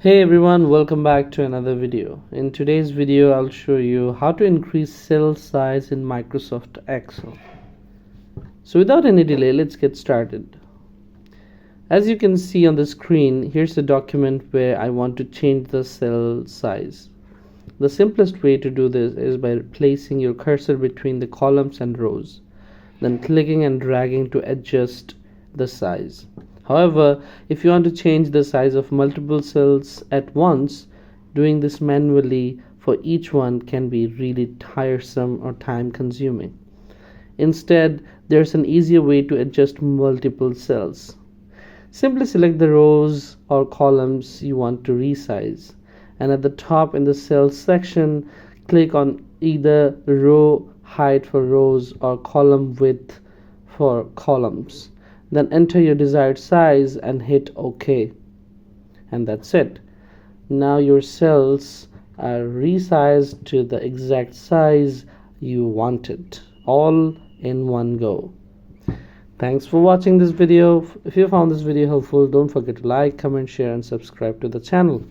Hey everyone, welcome back to another video. In today's video, I'll show you how to increase cell size in Microsoft Excel. So without any delay, let's get started. As you can see on the screen, here's the document where I want to change the cell size. The simplest way to do this is by placing your cursor between the columns and rows, then clicking and dragging to adjust the size. However, if you want to change the size of multiple cells at once, doing this manually for each one can be really tiresome or time consuming. Instead, there's an easier way to adjust multiple cells. Simply select the rows or columns you want to resize, and at the top in the cells section, click on either row height for rows or column width for columns. Then enter your desired size and hit OK. And that's it. Now your cells are resized to the exact size you wanted, all in one go. Thanks for watching this video. If you found this video helpful, don't forget to like, comment, share, and subscribe to the channel.